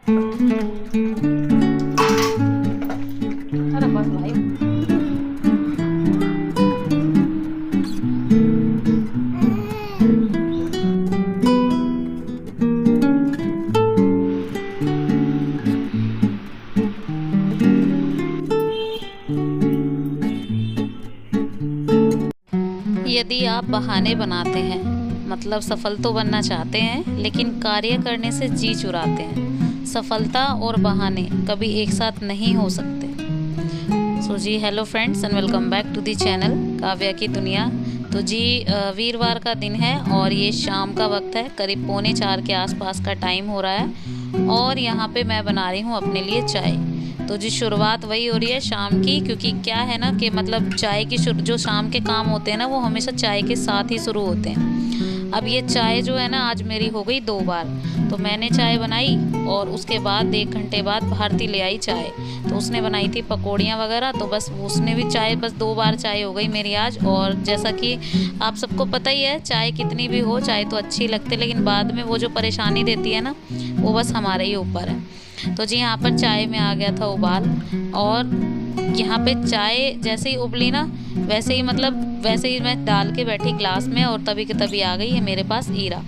अरे बस भाई। यदि आप बहाने बनाते हैं, मतलब सफल तो बनना चाहते हैं लेकिन कार्य करने से जी चुराते हैं, सफलता और बहाने कभी एक साथ नहीं हो सकते। सो जी hello friends and welcome back to the channel Kavya की दुनिया। तो जी वीरवार का दिन है और ये शाम का वक्त है, करीब 3:45 के आसपास का टाइम हो रहा है और यहाँ पे मैं बना रही हूँ अपने लिए चाय। तो जी शुरुआत वही हो रही है शाम की, क्योंकि क्या है ना कि मतलब चाय की जो शाम के काम होते हैं ना वो हमेशा चाय के साथ ही शुरू होते हैं। अब ये चाय जो है ना आज मेरी हो गई 2 बार। तो मैंने चाय बनाई और उसके बाद 1 घंटे बाद भारती ले आई चाय। तो उसने बनाई थी पकौड़ियाँ वगैरह, तो बस उसने भी चाय, बस 2 बार चाय हो गई मेरी आज। और जैसा कि आप सबको पता ही है, चाय कितनी भी हो, चाय तो अच्छी लगती है लेकिन बाद में वो जो परेशानी देती है ना वो बस हमारे ही ऊपर है। तो जी यहाँ पर चाय में आ गया था उबाल, और यहाँ पे चाय जैसे ही उबली ना वैसे ही मतलब वैसे ही मैं डाल के बैठी ग्लास में, और तभी के तभी आ गई है मेरे पास ईरा।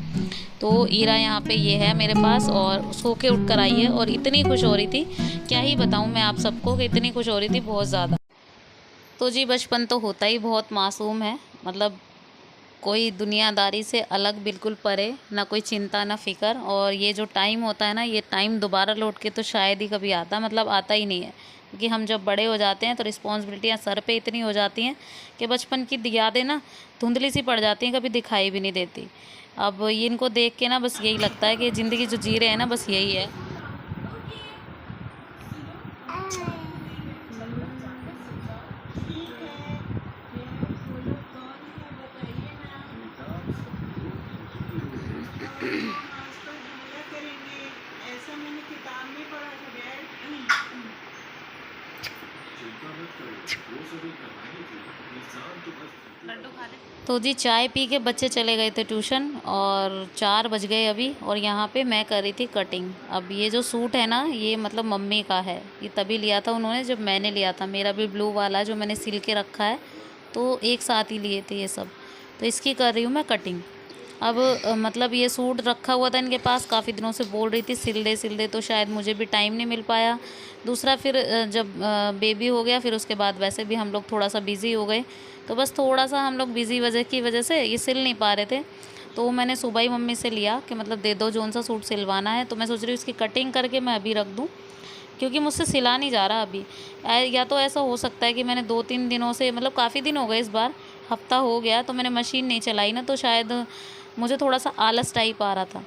तो ईरा यहाँ पे ये है मेरे पास और सो के उठ कर आई है और इतनी खुश हो रही थी, क्या ही बताऊँ मैं आप सबको कि इतनी खुश हो रही थी बहुत ज़्यादा। तो जी बचपन तो होता ही बहुत मासूम है, मतलब कोई दुनियादारी से अलग बिल्कुल परे, ना कोई चिंता ना फिक्र। और ये जो टाइम होता है ना, ये टाइम दोबारा लौट के तो शायद ही कभी आता, मतलब आता ही नहीं है। क्योंकि हम जब बड़े हो जाते हैं तो रिस्पॉन्सिबिलिटियाँ सर पे इतनी हो जाती हैं कि बचपन की यादें ना धुंधली सी पड़ जाती हैं, कभी दिखाई भी नहीं देती। अब ये इनको देख के ना बस यही लगता है कि ज़िंदगी जो जी रहे हैं ना बस यही है। तो जी चाय पी के बच्चे चले गए थे ट्यूशन और 4 बज गए अभी, और यहाँ पे मैं कर रही थी कटिंग। अब ये जो सूट है ना ये मतलब मम्मी का है, ये तभी लिया था उन्होंने जब मैंने लिया था, मेरा भी ब्लू वाला जो मैंने सिल के रखा है, तो एक साथ ही लिए थे ये सब। तो इसकी कर रही हूँ मैं कटिंग। अब मतलब ये सूट रखा हुआ था इनके पास, काफ़ी दिनों से बोल रही थी सिल दे, तो शायद मुझे भी टाइम नहीं मिल पाया। दूसरा फिर जब बेबी हो गया फिर उसके बाद वैसे भी हम लोग थोड़ा सा बिज़ी हो गए, तो बस थोड़ा सा हम लोग बिज़ी वजह से ये सिल नहीं पा रहे थे। तो मैंने सुबह ही मम्मी से लिया कि मतलब दे दो जोन सा सूट सिलवाना है, तो मैं सोच रही हूँ इसकी कटिंग करके मैं अभी रख दूँ, क्योंकि मुझसे सिला नहीं जा रहा अभी। या तो ऐसा हो सकता है कि मैंने 2-3 दिनों से, मतलब काफ़ी दिन हो गए, इस बार हफ्ता हो गया तो मैंने मशीन नहीं चलाई ना, तो शायद मुझे थोड़ा सा आलस टाइप आ रहा था।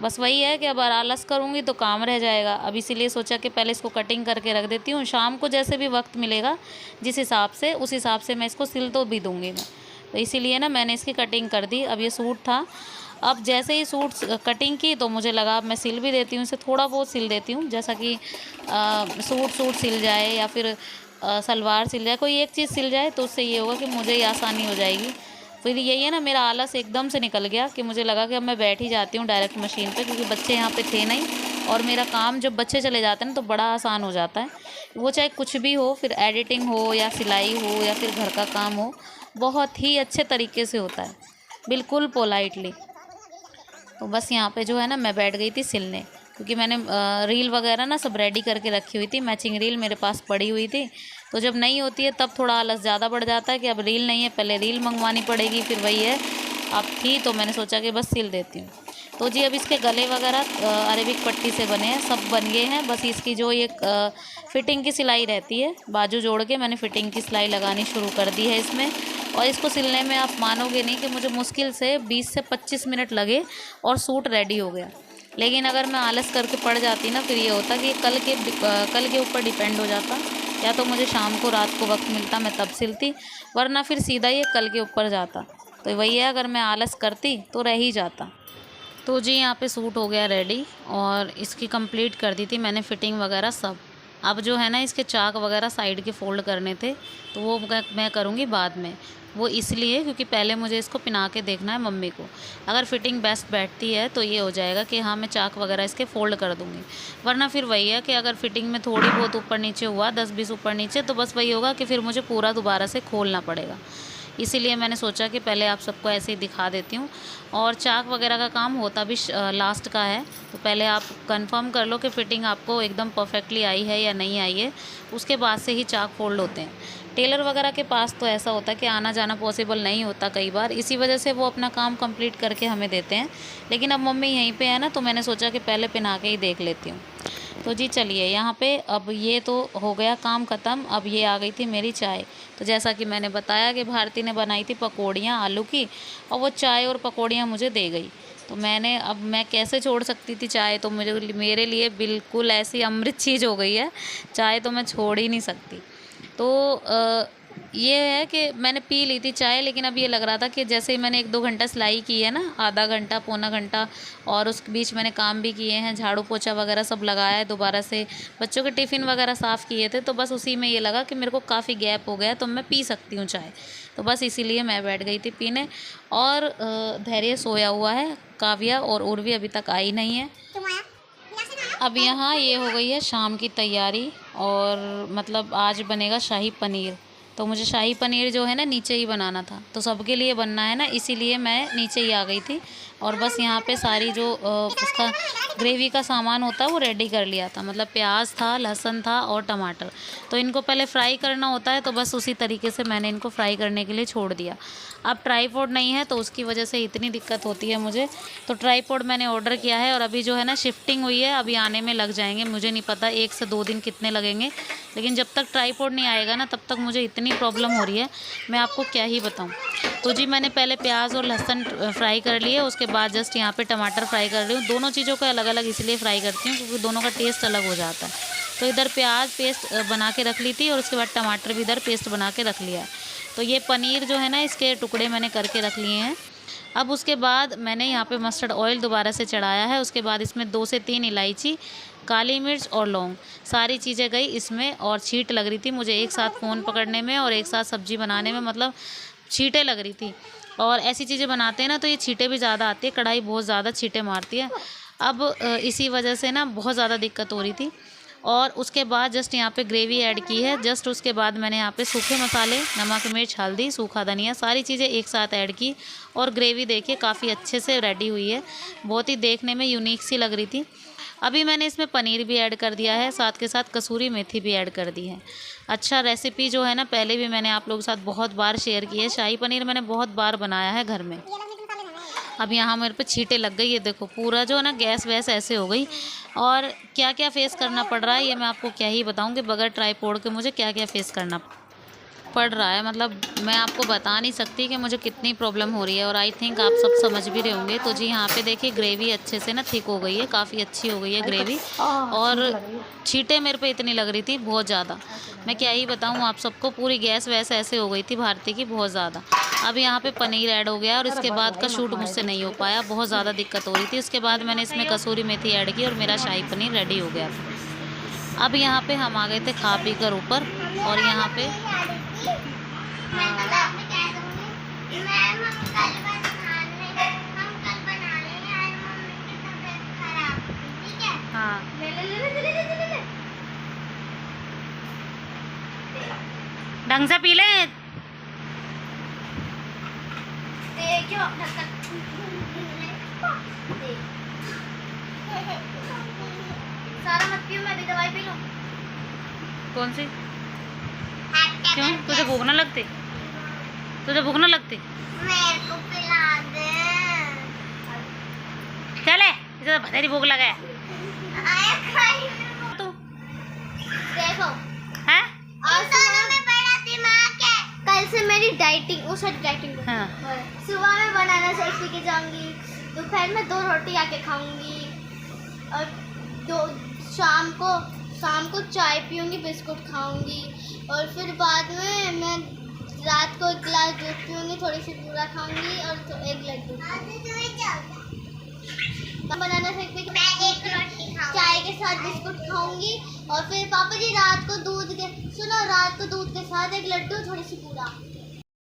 बस वही है कि अब आलस करूँगी तो काम रह जाएगा। अब इसीलिए सोचा कि पहले इसको कटिंग करके रख देती हूँ, शाम को जैसे भी वक्त मिलेगा जिस हिसाब से, उस हिसाब से मैं इसको सिल तो भी दूँगी मैं। तो इसीलिए ना मैंने इसकी कटिंग कर दी। अब ये सूट था, अब जैसे ही सूट कटिंग की तो मुझे लगा अब मैं सिल भी देती हूँ इसे, थोड़ा बहुत सिल देती हूँ, जैसा कि सूट सिल जाए या फिर सलवार सिल जाए, कोई एक चीज़ सिल जाए तो उससे ये होगा कि मुझे ही आसानी हो जाएगी। फिर यही है ना, मेरा आलस एकदम से निकल गया कि मुझे लगा कि अब मैं बैठ ही जाती हूँ डायरेक्ट मशीन पे, क्योंकि बच्चे यहाँ पे थे नहीं। और मेरा काम जब बच्चे चले जाते हैं ना तो बड़ा आसान हो जाता है, वो चाहे कुछ भी हो, फिर एडिटिंग हो या सिलाई हो या फिर घर का काम हो, बहुत ही अच्छे तरीके से होता है, बिल्कुल पोलाइटली। तो बस यहाँ पे जो है ना मैं बैठ गई थी सिलने, क्योंकि मैंने रील वगैरह ना सब रेडी करके रखी हुई थी, मैचिंग रील मेरे पास पड़ी हुई थी। तो जब नहीं होती है तब थोड़ा आलस ज़्यादा बढ़ जाता है कि अब रील नहीं है, पहले रील मंगवानी पड़ेगी, फिर वही है। अब थी तो मैंने सोचा कि बस सिल देती हूँ। तो जी अब इसके गले वगैरह अरेबिक पट्टी से बने हैं, सब बन गए हैं। बस इसकी जो ये फिटिंग की सिलाई रहती है, बाजू जोड़ के मैंने फिटिंग की सिलाई लगानी शुरू कर दी है इसमें। और इसको सिलने में आप मानोगे नहीं कि मुझे मुश्किल से 20 से 25 मिनट लगे और सूट रेडी हो गया। लेकिन अगर मैं आलस करके पड़ जाती ना, फिर ये होता कि कल के ऊपर डिपेंड हो जाता, या तो मुझे शाम को रात को वक्त मिलता मैं तब सिलती, वरना फिर सीधा ये कल के ऊपर जाता। तो वही है, अगर मैं आलस करती तो रह ही जाता। तो जी यहाँ पे सूट हो गया रेडी और इसकी कंप्लीट कर दी थी मैंने फिटिंग वगैरह सब। अब जो है ना इसके चाक वगैरह साइड के फ़ोल्ड करने थे, तो वो मैं करूँगी बाद में। वो इसलिए क्योंकि पहले मुझे इसको पिना के देखना है मम्मी को। अगर फिटिंग बेस्ट बैठती है तो ये हो जाएगा कि हाँ मैं चाक वगैरह इसके फ़ोल्ड कर दूँगी, वरना फिर वही है कि अगर फिटिंग में थोड़ी बहुत ऊपर नीचे हुआ 10-20 ऊपर नीचे, तो बस वही होगा कि फिर मुझे पूरा दोबारा से खोलना पड़ेगा। इसीलिए मैंने सोचा कि पहले आप सबको ऐसे ही दिखा देती हूँ। और चाक वगैरह का काम होता भी लास्ट का है, तो पहले आप कंफर्म कर लो कि फ़िटिंग आपको एकदम परफेक्टली आई है या नहीं आई है, उसके बाद से ही चाक फोल्ड होते हैं। टेलर वगैरह के पास तो ऐसा होता है कि आना जाना पॉसिबल नहीं होता कई बार, इसी वजह से वो अपना काम कंप्लीट करके हमें देते हैं। लेकिन अब मम्मी यहीं पे है ना, तो मैंने सोचा कि पहले पहना के ही देख लेती हूँ। तो जी चलिए, यहाँ पे अब ये तो हो गया काम ख़त्म। अब ये आ गई थी मेरी चाय। तो जैसा कि मैंने बताया कि भारती ने बनाई थी पकौड़ियाँ आलू की, और वो चाय और पकौड़ियाँ मुझे दे गई। तो मैं कैसे छोड़ सकती थी चाय, तो मेरे लिए बिल्कुल ऐसी अमृत चीज़ हो गई है। चाय तो मैं छोड़ ही नहीं सकती। तो ये है कि मैंने पी ली थी चाय, लेकिन अब ये लग रहा था कि जैसे ही मैंने 1-2 घंटा सिलाई की है ना, आधा घंटा पौना घंटा, और उस बीच मैंने काम भी किए हैं, झाड़ू पोछा वगैरह सब लगाया है, दोबारा से बच्चों के टिफ़िन वगैरह साफ़ किए थे, तो बस उसी में ये लगा कि मेरे को काफ़ी गैप हो गया, तो मैं पी सकती हूँ चाय। तो बस इसीलिए मैं बैठ गई थी पीने। और धैर्य सोया हुआ है, काव्या और उर्वी अभी तक आई नहीं है। अब यहाँ ये हो गई है शाम की तैयारी, और मतलब आज बनेगा शाही पनीर। तो मुझे शाही पनीर जो है ना नीचे ही बनाना था, तो सबके लिए बनना है ना, इसीलिए मैं नीचे ही आ गई थी। और बस यहाँ पे सारी जो उसका ग्रेवी का सामान होता है वो रेडी कर लिया था। मतलब प्याज था, लहसुन था और टमाटर। तो इनको पहले फ्राई करना होता है, तो बस उसी तरीके से मैंने इनको फ्राई करने के लिए छोड़ दिया। अब ट्राईपॉड नहीं है, तो उसकी वजह से इतनी दिक्कत होती है मुझे। तो ट्राईपॉड मैंने ऑर्डर किया है, और अभी जो है ना शिफ्टिंग हुई है, अभी आने में लग जाएंगे, मुझे नहीं पता 1 से 2 दिन कितने लगेंगे। लेकिन जब तक ट्राईपॉड नहीं आएगा ना, तब तक मुझे इतनी प्रॉब्लम हो रही है, मैं आपको क्या ही बताऊँ। तो जी मैंने पहले प्याज और लहसुन फ्राई कर लिए, उसके बाद जस्ट यहाँ पे टमाटर फ्राई कर रही हूँ। दोनों चीज़ों को अलग अलग इसलिए फ्राई करती हूँ क्योंकि दोनों का टेस्ट अलग हो जाता है। तो इधर प्याज पेस्ट बना के रख ली थी, और उसके बाद टमाटर भी इधर पेस्ट बना के रख लिया है। तो ये पनीर जो है ना, इसके टुकड़े मैंने करके रख लिए हैं। अब उसके बाद मैंने यहाँ पे मस्टर्ड ऑयल दोबारा से चढ़ाया है। उसके बाद इसमें 2 से 3 इलायची, काली मिर्च और लौंग, सारी चीज़ें गई इसमें। और छींट लग रही थी मुझे एक साथ फ़ोन पकड़ने में और एक साथ सब्ज़ी बनाने में, मतलब छींटें लग रही थी। और ऐसी चीज़ें बनाते हैं ना, तो ये छींटें भी ज़्यादा आती है, कढ़ाई बहुत ज़्यादा छींटें मारती है। अब इसी वजह से ना बहुत ज़्यादा दिक्कत हो रही थी। और उसके बाद जस्ट यहाँ पे ग्रेवी ऐड की है। जस्ट उसके बाद मैंने यहाँ पे सूखे मसाले, नमक, मिर्च, हल्दी, सूखा धनिया, सारी चीज़ें एक साथ ऐड की। और ग्रेवी देखिए काफ़ी अच्छे से रेडी हुई है, बहुत ही देखने में यूनिक सी लग रही थी। अभी मैंने इसमें पनीर भी ऐड कर दिया है, साथ के साथ कसूरी मेथी भी ऐड कर दी है। अच्छा, रेसिपी जो है ना पहले भी मैंने आप लोगों के साथ बहुत बार शेयर की है। शाही पनीर मैंने बहुत बार बनाया है घर में। अब यहाँ मेरे पे छींटे लग गई है, देखो पूरा जो है ना गैस वैस ऐसे हो गई। और क्या क्या फेस करना पड़ रहा है ये मैं आपको क्या ही बताऊँ कि बगैर ट्राईपॉड के मुझे क्या क्या फेस करना पड़ रहा है। मतलब मैं आपको बता नहीं सकती कि मुझे कितनी प्रॉब्लम हो रही है, और आई थिंक आप सब समझ भी रहे होंगे। तो जी यहाँ पे देखिए ग्रेवी अच्छे से ना थिक हो गई है, काफ़ी अच्छी हो गई है ग्रेवी। और छींटें मेरे पे इतनी लग रही थी बहुत ज़्यादा, मैं क्या ही बताऊँ आप सबको। पूरी गैस वैस ऐसे हो गई थी भारती की बहुत ज़्यादा। अब यहाँ पे पनीर ऐड हो गया, और इसके बाद का शूट मुझसे नहीं हो पाया, बहुत ज़्यादा दिक्कत हो रही थी। उसके बाद मैंने इसमें कसूरी मेथी ऐड की और मेरा शाही पनीर रेडी हो गया था। अब यहाँ पे हम आ गए थे खा पी कर ऊपर, और यहाँ पे हाँ ढंग से पी ले। सारा मत पियो, मैं भी दवाई पी लूं। कौन सी? क्यों, तुझे भूख ना लगती? तुझे भूख ना लगती? मेरे को पिला दे। चले, इसे तो तेरी भूख लगा है। आया खाई तू देखो है, और दोनों में बड़ा दिमाग है। कल से मेरी डाइटिंग, वो सच डाइटिंग हाँ। सुबह में बनाना शेक पी के जाऊंगी, दोपहर में 2 रोटी आके खाऊंगी, और शाम को चाय पीऊंगी, बिस्कुट खाऊंगी, और फिर बाद में मैं रात को 1 गिलास दूध पीऊंगी, थोड़ी सी पूरा खाऊंगी और 1 लड्डू। बनाना शेक पी के मैं एक रोटी खाऊंगी, चाय के साथ बिस्कुट खाऊंगी। और फिर पापा जी रात को दूध के साथ एक लड्डू, थोड़ी सी पूरा।